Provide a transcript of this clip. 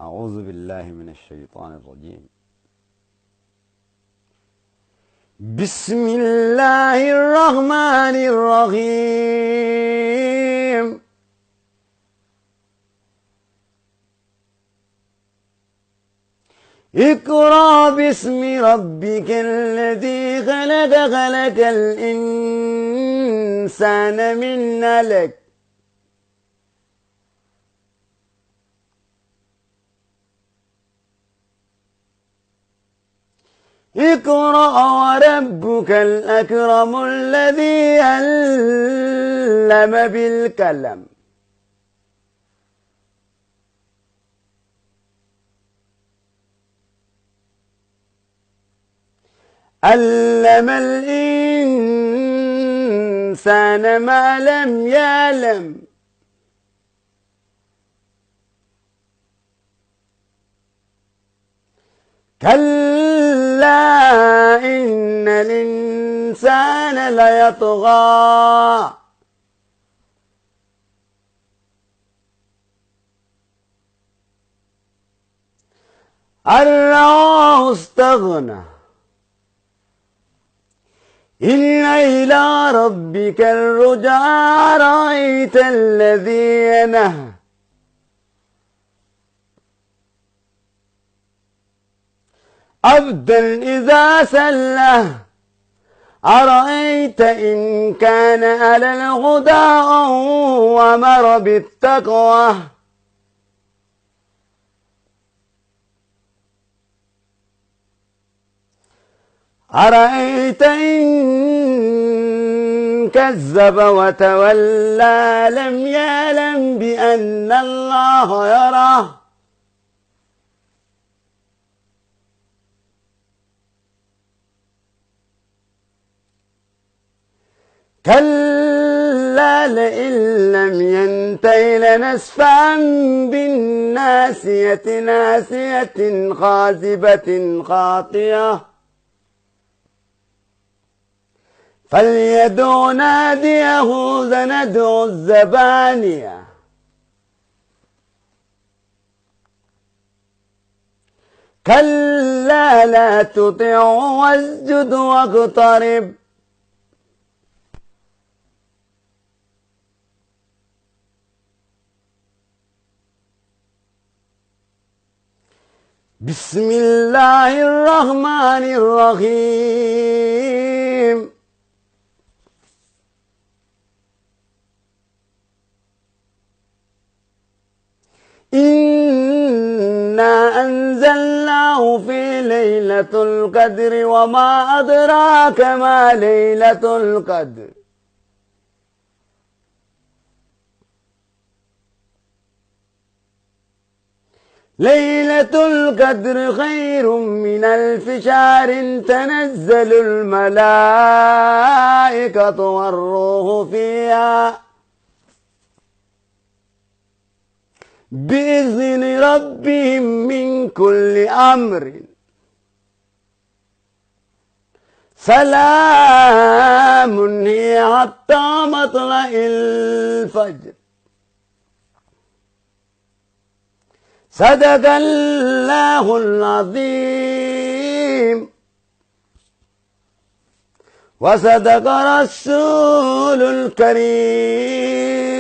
أعوذ بالله من الشيطان الرجيم. بسم الله الرحمن الرحيم. اقرأ باسم ربك الذي خلق خلق الإنسان من علق اقرأ وربك الأكرم الذي علم بالقلم علم الإنسان ما لم يعلم كلا إن الإنسان ليطغى أن رآه استغنى إن إلى ربك الرجعى أرأيت الذي ينهى عبدا إذا سله أرأيت إن كان على الهدى أو أمر بالتقوى أرأيت إن كذب وتولى لم يعلم بأن الله يراه كلا لئن لم ينته لنسفعا بالناصية ناصية خاذبة خاطئة فليدع ناديه سندع الزبانية كلا لا تطعه واسجد واقترب بسم الله الرحمن الرحيم. إنا أنزلناه في ليلة القدر وما أدراك ما ليلة القدر ليلة القدر خير من ألف شهر تنزل الملائكة والروح فيها بإذن ربهم من كل أمر سلام هي حتى مطلع الفجر. صدق الله العظيم وصدق رسول الكريم.